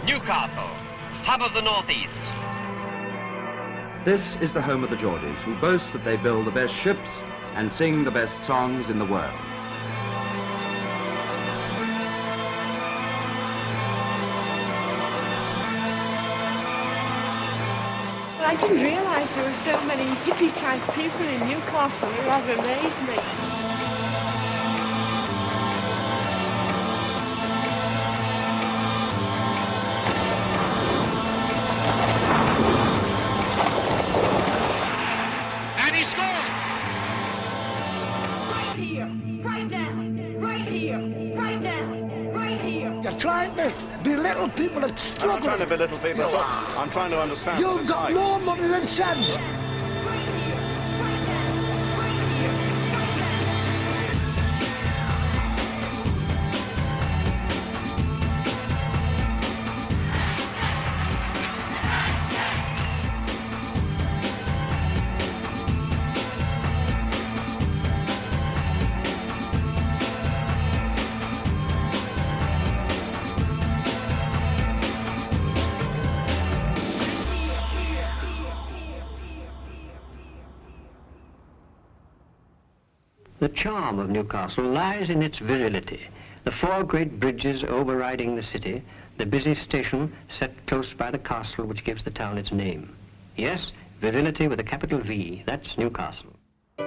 Newcastle, hub of the northeast. This is the home of the Geordies, who boast that they build the best ships and sing the best songs in the world. Well, I didn't realise there were so many hippie-type people in Newcastle. It rather amazed me. Trying to belittle people that struggle. I'm not trying to belittle people. I'm trying to understand. You've got like. more money than sense. The charm of Newcastle lies in its virility. The four great bridges overriding the city, the busy station set close by the castle which gives the town its name. Yes, virility with a capital V, that's Newcastle. The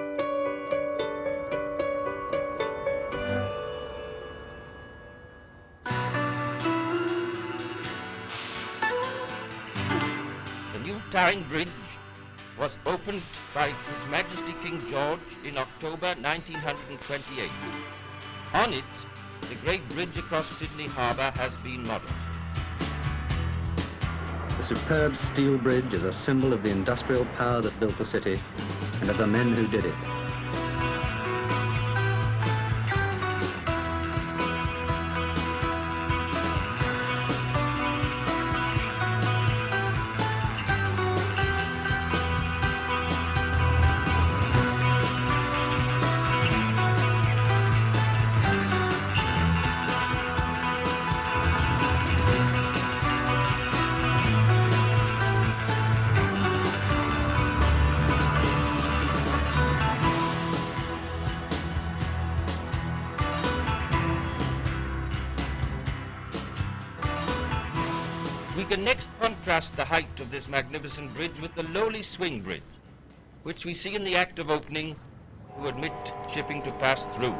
new Tyne Bridge was opened by His Majesty King George in October 1928. On it, the great bridge across Sydney Harbour has been modelled. The superb steel bridge is a symbol of the industrial power that built the city and of the men who did it. We can next contrast the height of this magnificent bridge with the lowly swing bridge, which we see in the act of opening to admit shipping to pass through.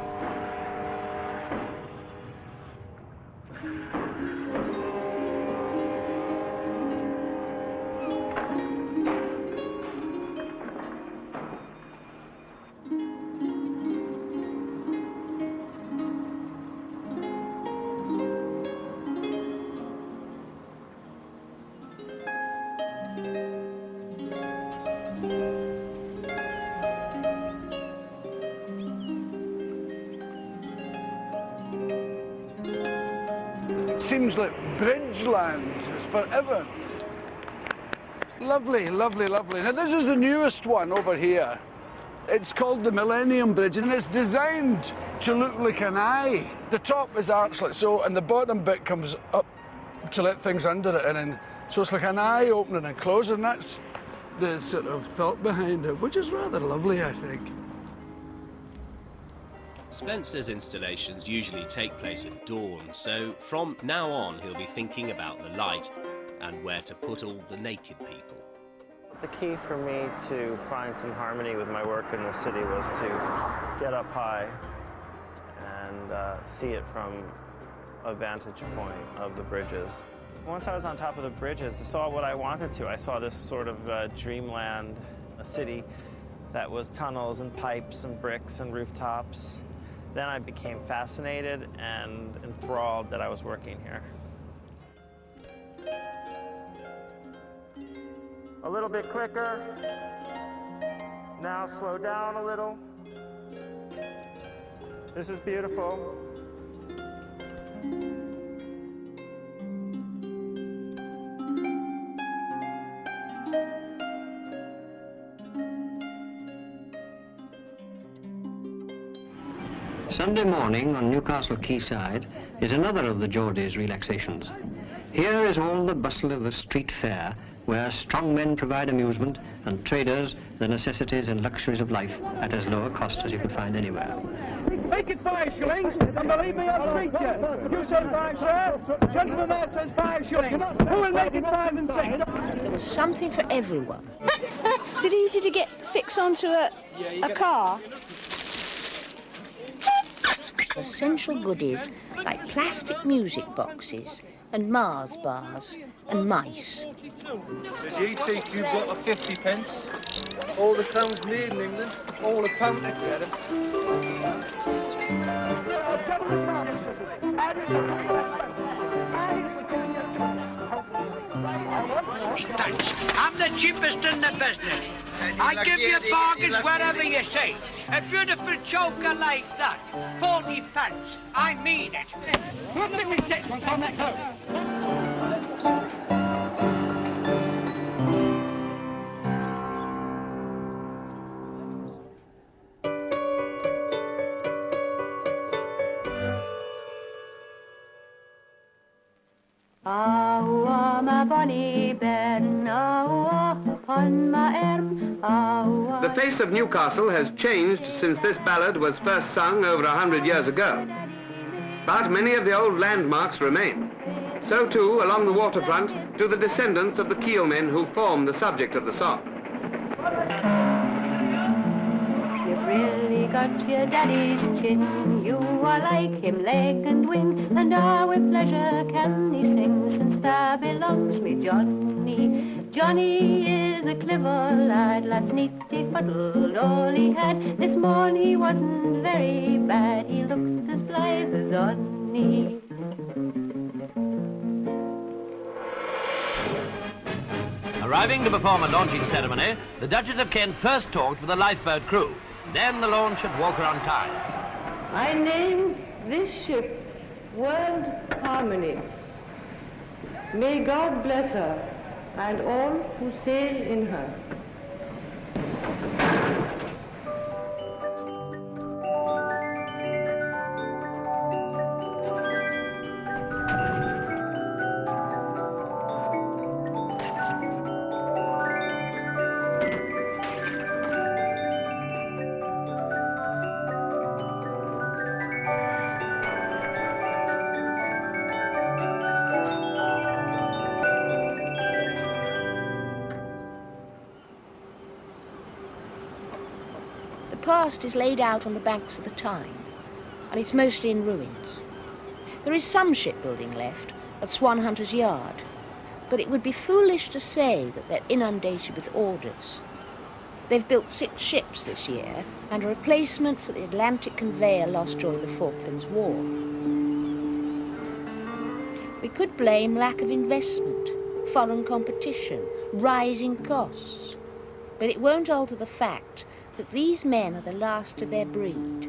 Seems like Bridgeland is forever. It's lovely, lovely, lovely. Now this is the newest one over here. It's called the Millennium Bridge and it's designed to look like an eye. The top is arched like so and the bottom bit comes up to let things under it and then, so it's like an eye opening and closing. That's the sort of thought behind it, which is rather lovely, I think. Spencer's installations usually take place at dawn, so from now on he'll be thinking about the light and where to put all the naked people. The key for me to find some harmony with my work in the city was to get up high and see it from a vantage point of the bridges. Once I was on top of the bridges, I saw what I wanted to. I saw this sort of dreamland, a city that was tunnels and pipes and bricks and rooftops. Then I became fascinated and enthralled that I was working here. A little bit quicker. Now slow down a little. This is beautiful. Sunday morning on Newcastle quayside, is another of the Geordie's relaxations. Here is all the bustle of a street fair, where strong men provide amusement and traders the necessities and luxuries of life at as low a cost as you could find anywhere. Make it 5 shillings, and believe me, I'll treat you. You said 5, sir. Gentleman there says 5 shillings. Who will make it 5 and 6? There was something for everyone. Is it easy to get fixed onto a car? Essential goodies like plastic music boxes and Mars bars and mice. There's the ET cubes up for 50 pence. All the crowns made in England, all a pound to get them. Thanks. I'm the cheapest in the business. I give you bargains wherever you say. A beautiful choker like that, 40 pence. I mean it. Who'd give me 6 on that coat? The face of Newcastle has changed since this ballad was first sung over 100 years ago. But many of the old landmarks remain. So too, along the waterfront, do the descendants of the keelmen who form the subject of the song. You've really got your daddy's chin. You are like him, leg and wing. And with pleasure can he sing, since there belongs me Johnny. Johnny is a clever lad, last night he fuddled all he had. This morn he wasn't very bad, he looked as blithe as Johnny. Arriving to perform a launching ceremony, the Duchess of Kent first talked with the lifeboat crew. Then the launch at Walker on Tyne. I name this ship World Harmony. May God bless her and all who sail in her. The past is laid out on the banks of the Tyne, and it's mostly in ruins. There is some shipbuilding left at Swan Hunter's Yard, but it would be foolish to say that they're inundated with orders. They've built 6 ships this year, and a replacement for the Atlantic conveyor lost during the Falklands War. We could blame lack of investment, foreign competition, rising costs, but it won't alter the fact that these men are the last of their breed.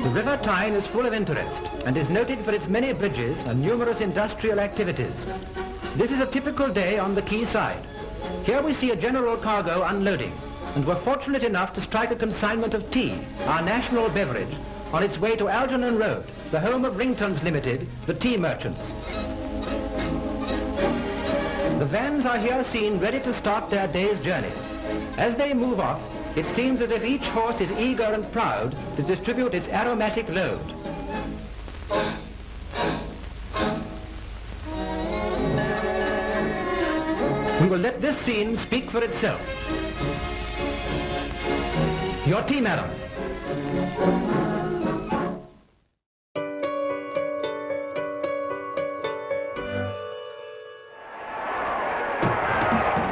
The River Tyne is full of interest and is noted for its many bridges and numerous industrial activities. This is a typical day on the quayside. Here we see a general cargo unloading, and we're fortunate enough to strike a consignment of tea, our national beverage, on its way to Algernon Road, the home of Ringtons Limited, the tea merchants. The vans are here seen ready to start their day's journey. As they move off, it seems as if each horse is eager and proud to distribute its aromatic load. We will let this scene speak for itself. Your tea, madam.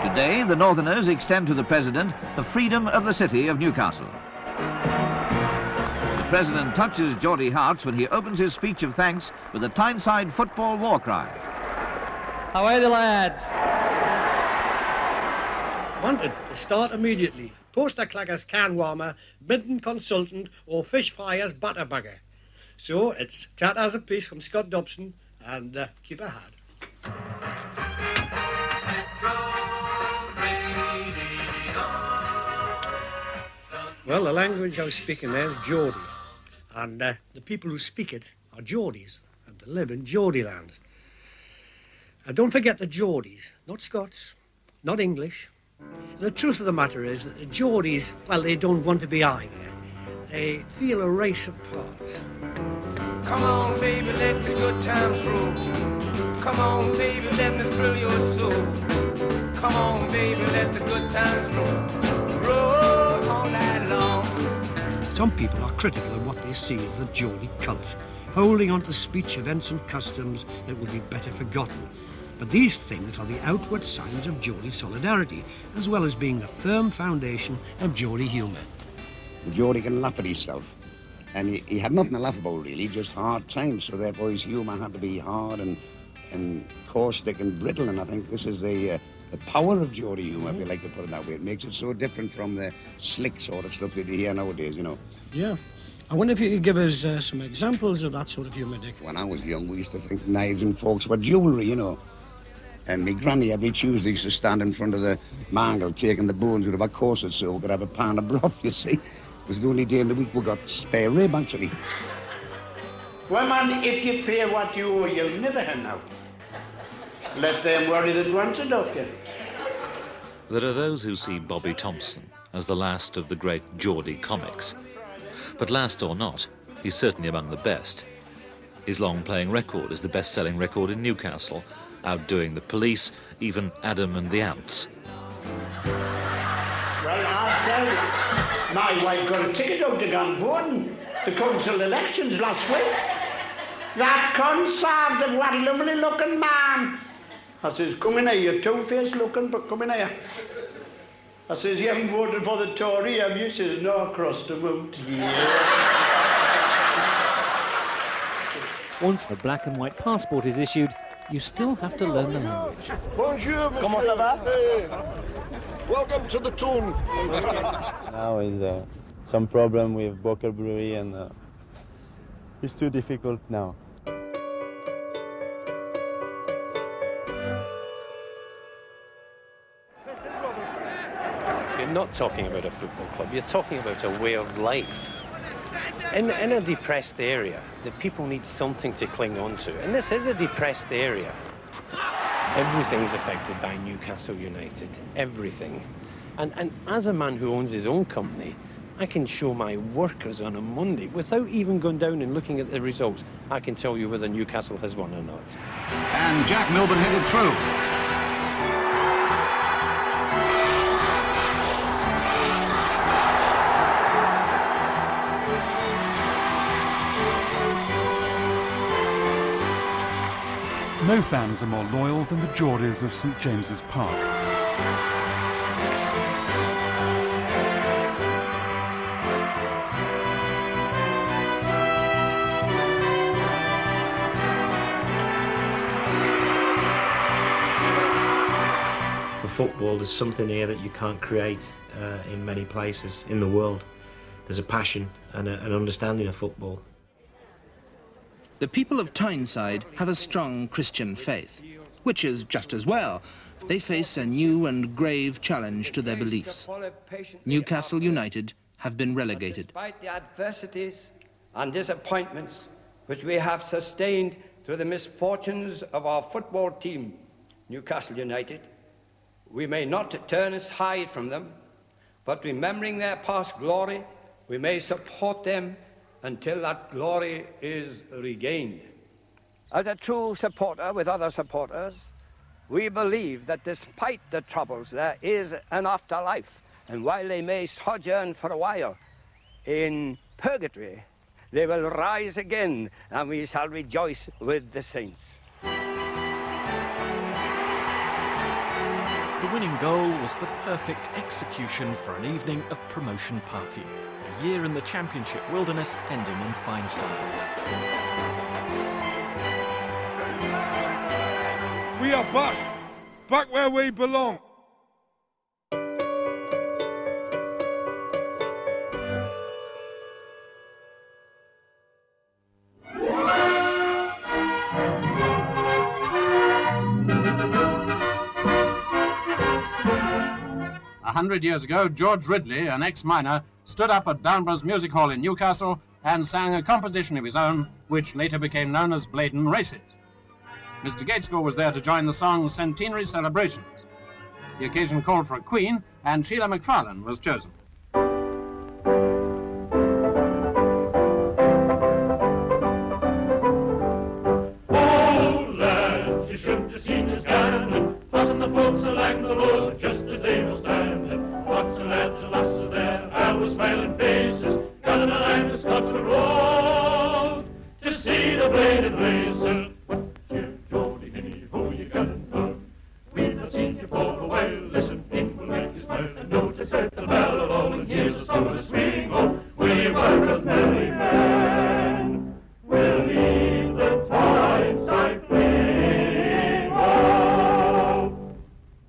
Today, the Northerners extend to the President the freedom of the city of Newcastle. The President touches Geordie hearts when he opens his speech of thanks with the Tyneside football war cry. How are the lads? Wanted to start immediately. Toaster claggers can warmer, bidden consultant or fish fryers butterbugger. So it's chat as a piece from Scott Dobson and keep a hat. Well, the language I was speaking there is Geordie, and the people who speak it are Geordies, and they live in Geordie land. Don't forget the Geordies, not Scots, not English. And the truth of the matter is that the Geordies, well, they don't want to be either. They feel a race apart. Come on, baby, let the good times roll. Come on, baby, let me thrill your soul. Come on, baby, let the good times roll. Roll all night long. Some people are critical of what they see as the Geordie cult, holding on to speech, events and customs that would be better forgotten. But these things are the outward signs of Geordie solidarity, as well as being the firm foundation of Geordie humour. The Geordie can laugh at himself, and he had nothing to laugh about really, just hard times, so therefore his humour had to be hard and caustic and brittle, and I think this is the power of Geordie humour, if you like to put it that way. It makes it so different from the slick sort of stuff that you hear nowadays, you know. Yeah. I wonder if you could give us some examples of that sort of humour, Dick. When I was young, we used to think knives and forks were jewellery, you know. And my granny every Tuesday used to stand in front of the mangle taking the bones out of her corset so we could have a pan of broth, you see. It was the only day in the week we got spare rib, actually. Well, man, if you pay what you owe, you'll never hand out. Let them worry that wants it off you. There are those who see Bobby Thompson as the last of the great Geordie comics. But last or not, he's certainly among the best. His long-playing record is the best-selling record in Newcastle, outdoing the Police, even Adam and the Ants. Well, I'll tell you, my wife got a ticket out to go voting the council elections last week. That Conservative, what a lovely-looking man. I says, come in here, you're two-faced looking, but come in here. I says, you haven't voted for the Tory, have you? She says, no, across the moon. Yeah. Once the black and white passport is issued, you still have to learn the language. Bonjour, monsieur. Comment ça va? Hey. Welcome to the tune. Now is some problem with vocabulary and it's too difficult now. You're not talking about a football club, you're talking about a way of life. In a depressed area, the people need something to cling on to, and this is a depressed area. Everything's affected by Newcastle United, everything. And as a man who owns his own company, I can show my workers on a Monday, without even going down and looking at the results, I can tell you whether Newcastle has won or not. And Jack Milburn headed through. No fans are more loyal than the Geordies of St James's Park. For football, there's something here that you can't create in many places in the world. There's a passion and an understanding of football. The people of Tyneside have a strong Christian faith, which is just as well. They face a new and grave challenge to their beliefs. Newcastle United have been relegated. Despite the adversities and disappointments which we have sustained through the misfortunes of our football team, Newcastle United, we may not turn aside from them, but remembering their past glory, we may support them until that glory is regained. As a true supporter with other supporters, we believe that despite the troubles, there is an afterlife. And while they may sojourn for a while in purgatory, they will rise again, and we shall rejoice with the saints. The winning goal was the perfect execution for an evening of promotion party. A year in the Championship wilderness ending in fine style. We are back where we belong. 100 years ago, George Ridley, an ex-miner, stood up at Downborough's Music Hall in Newcastle and sang a composition of his own, which later became known as Blaydon Races. Mr. Gatescore was there to join the song's centenary celebrations. The occasion called for a queen, and Sheila McFarlane was chosen.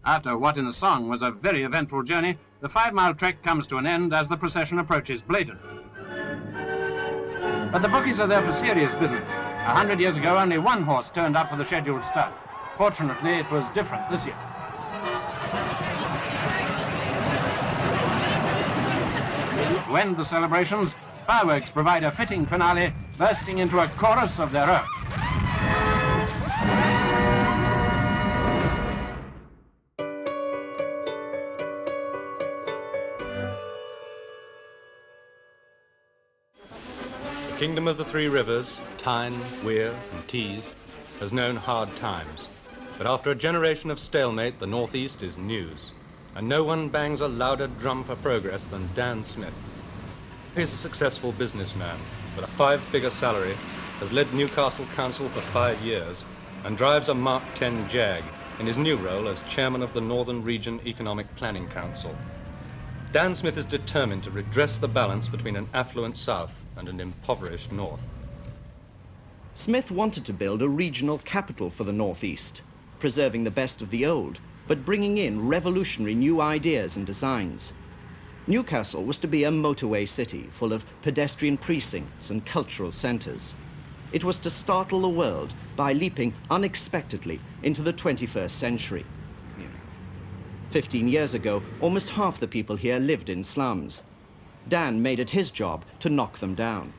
After what in the song was a very eventful journey, the 5-mile trek comes to an end as the procession approaches Blaydon. But the bookies are there for serious business. 100 years ago, only one horse turned up for the scheduled start. Fortunately, it was different this year. To end the celebrations, fireworks provide a fitting finale, bursting into a chorus of their own. The Kingdom of the Three Rivers, Tyne, Wear and Tees, has known hard times. But after a generation of stalemate, the Northeast is news. And no one bangs a louder drum for progress than Dan Smith. He's a successful businessman with a 5-figure salary, has led Newcastle Council for 5 years, and drives a Mark 10 Jag in his new role as chairman of the Northern Region Economic Planning Council. Dan Smith is determined to redress the balance between an affluent south and an impoverished north. Smith wanted to build a regional capital for the Northeast, preserving the best of the old, but bringing in revolutionary new ideas and designs. Newcastle was to be a motorway city full of pedestrian precincts and cultural centres. It was to startle the world by leaping unexpectedly into the 21st century. 15 years ago, almost half the people here lived in slums. Dan made it his job to knock them down.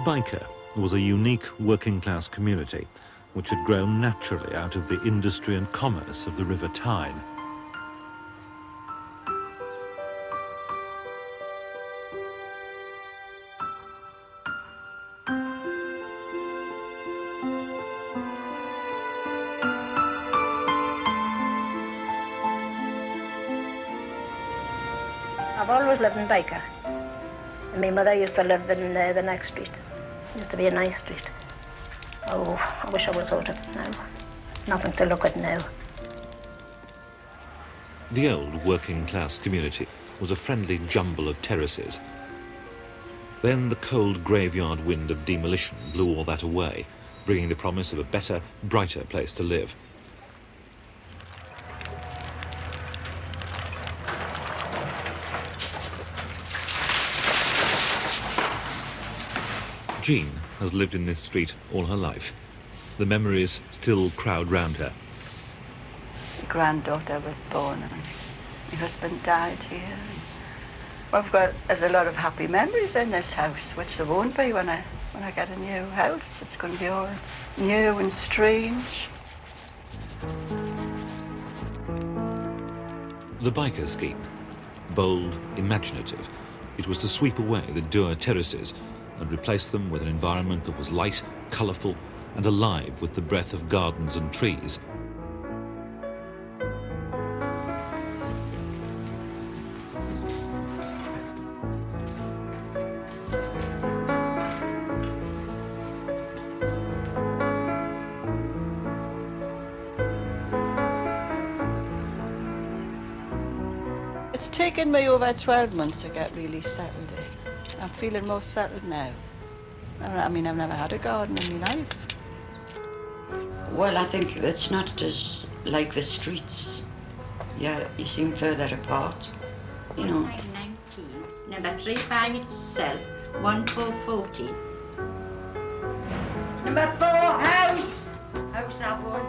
Byker was a unique working-class community which had grown naturally out of the industry and commerce of the River Tyne. I've always lived in Byker. And my mother used to live in the next street. It used to be a nice street. Oh, I wish I was out of it now. Nothing to look at now. The old working-class community was a friendly jumble of terraces. Then the cold graveyard wind of demolition blew all that away, bringing the promise of a better, brighter place to live. Jean has lived in this street all her life. The memories still crowd round her. My granddaughter was born and my husband died here. There's a lot of happy memories in this house, which there won't be when I get a new house. It's going to be all new and strange. The Byker scheme, bold, imaginative, it was to sweep away the dour terraces and replace them with an environment that was light, colourful and alive with the breath of gardens and trees. It's taken me over 12 months to get really settled in. I'm feeling more settled now. I mean, I've never had a garden in my life. Well, I think it's not as like the streets. Yeah, you seem further apart, you know. 19, number 3 by itself, 1440. Number 4, house. House that one.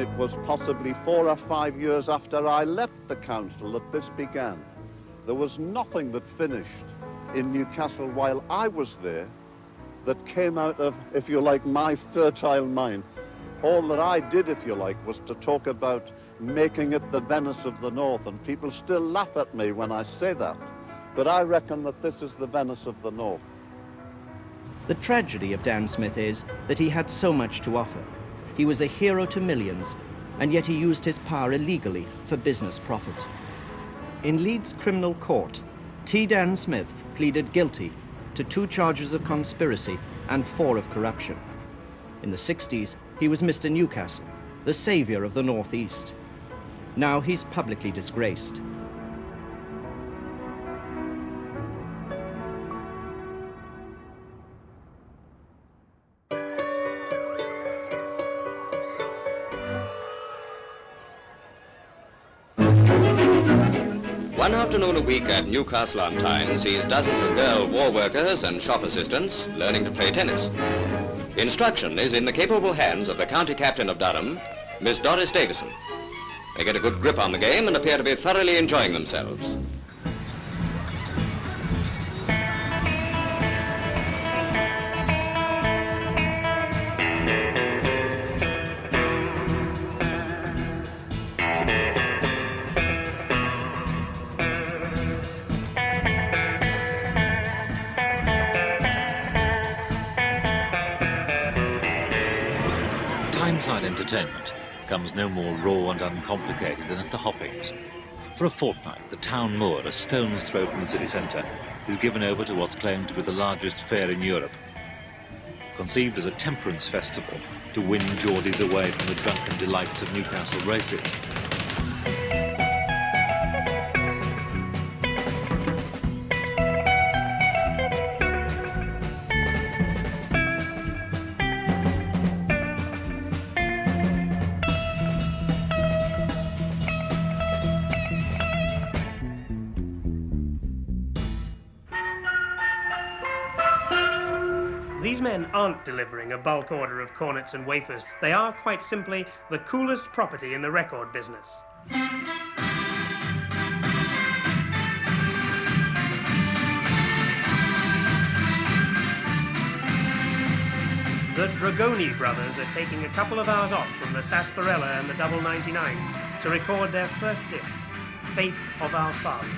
It was possibly 4 or 5 years after I left the council that this began. There was nothing that finished in Newcastle while I was there that came out of, if you like, my fertile mind. All that I did, if you like, was to talk about making it the Venice of the North, and people still laugh at me when I say that. But I reckon that this is the Venice of the North. The tragedy of Dan Smith is that he had so much to offer. He was a hero to millions, and yet he used his power illegally for business profit. In Leeds criminal court, T. Dan Smith pleaded guilty to 2 charges of conspiracy and 4 of corruption. In the 60s, he was Mr. Newcastle, the saviour of the North East. Now he's publicly disgraced. One afternoon a week at Newcastle on Tyne sees dozens of girl war workers and shop assistants learning to play tennis. Instruction is in the capable hands of the county captain of Durham, Miss Doris Davison. They get a good grip on the game and appear to be thoroughly enjoying themselves. Tyneside entertainment comes no more raw and uncomplicated than at the Hoppings. For a fortnight, the town moor, a stone's throw from the city centre, is given over to what's claimed to be the largest fair in Europe. Conceived as a temperance festival to win Geordies away from the drunken delights of Newcastle races. These men aren't delivering a bulk order of cornets and wafers. They are, quite simply, the coolest property in the record business. The Dragoni brothers are taking a couple of hours off from the Sarsaparilla and the Double 99s to record their first disc, Faith of Our Fathers.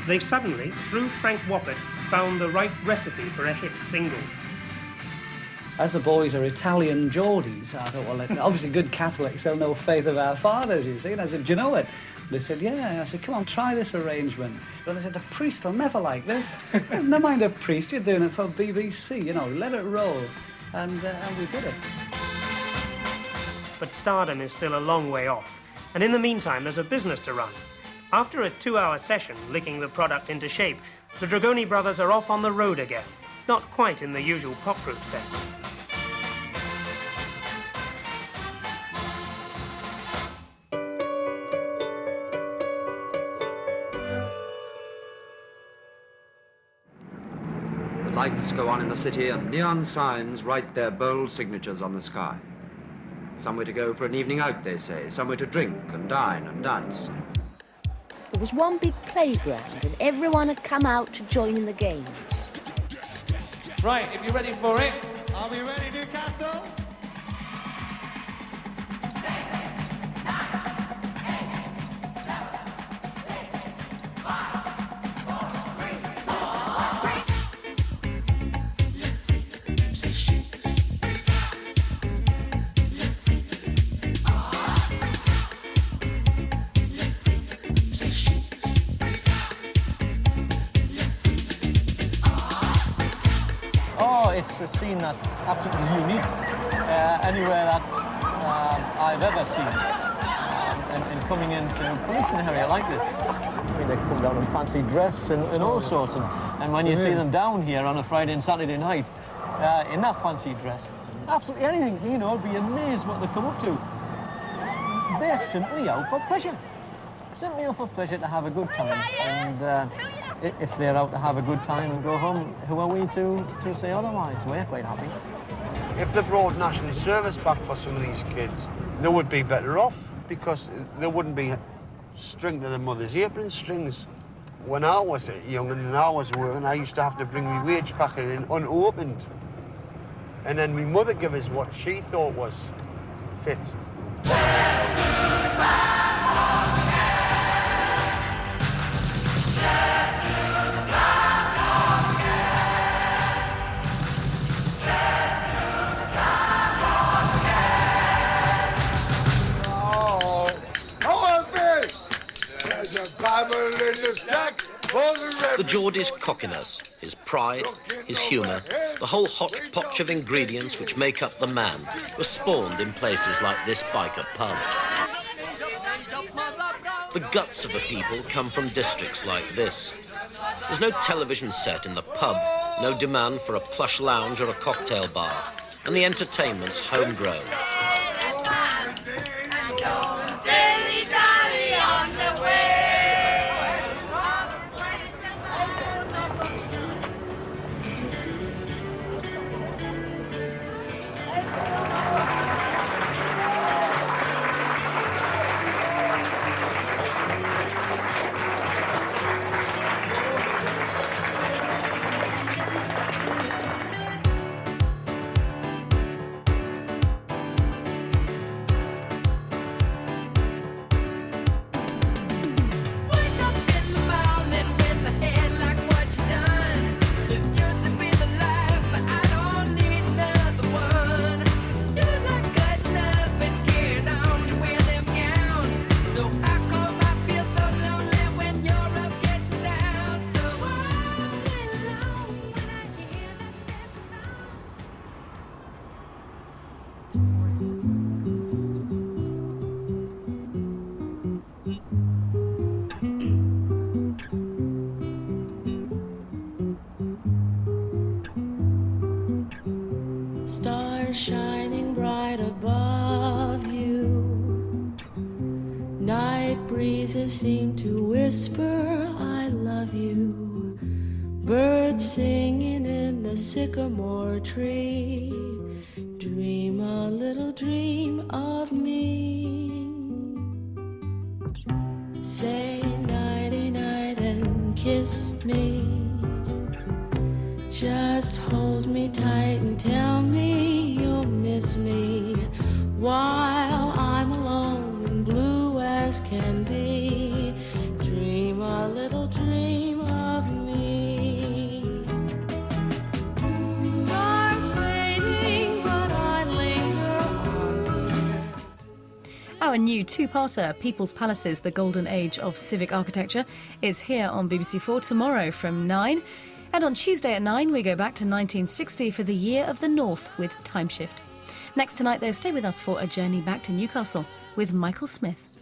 They've suddenly, through Frank Woppert, found the right recipe for a hit single. As the boys are Italian Geordies, I thought, well, obviously good Catholics, they'll know Faith of Our Fathers, you see. And I said, do you know it? They said, yeah. I said, come on, try this arrangement. But they said, the priest will never like this. Never mind the priest, you're doing it for BBC, you know, let it roll. And we did it. But stardom is still a long way off. And in the meantime, there's a business to run. After a 2-hour session licking the product into shape, the Dragoni brothers are off on the road again, not quite in the usual pop group sense. The lights go on in the city and neon signs write their bold signatures on the sky. Somewhere to go for an evening out, they say, somewhere to drink and dine and dance. There was one big playground and everyone had come out to join in the games. Right, if you're ready for it. Are we ready, Newcastle? It's a scene that's absolutely unique, anywhere that I've ever seen. And coming into a policing area like this, I mean, they come down in fancy dress and all sorts. And when you see them down here on a Friday and Saturday night, in that fancy dress, absolutely anything, you know, I'd be amazed what they come up to. They're simply out for pleasure. Simply out for pleasure to have a good time. And if they're out to have a good time and go home, who are we to say otherwise? We're quite happy. If they brought national service back for some of these kids, they would be better off because there wouldn't be string to the mother's apron strings. When I was young and I was working, I used to have to bring my wage packet in unopened. And then my mother gave us what she thought was fit. The Geordie's cockiness, his pride, his humour, the whole hodgepodge of ingredients which make up the man was spawned in places like this biker pub. The guts of the people come from districts like this. There's no television set in the pub, no demand for a plush lounge or a cocktail bar, and the entertainment's homegrown. Stars shining bright above you. Night breezes seem to whisper, I love you. Birds singing in the sycamore tree. Dream a little dream of me. Say nighty-night and kiss me. Just hold me tight and tell me you'll miss me while I'm alone and blue as can be. Dream a little dream of me. Stars fading, but I linger on. Our new two-parter, People's Palaces, The Golden Age of Civic Architecture, is here on BBC4 tomorrow from 9. And on Tuesday at 9, we go back to 1960 for the Year of the North with Time Shift. Next tonight, though, stay with us for a journey back to Newcastle with Michael Smith.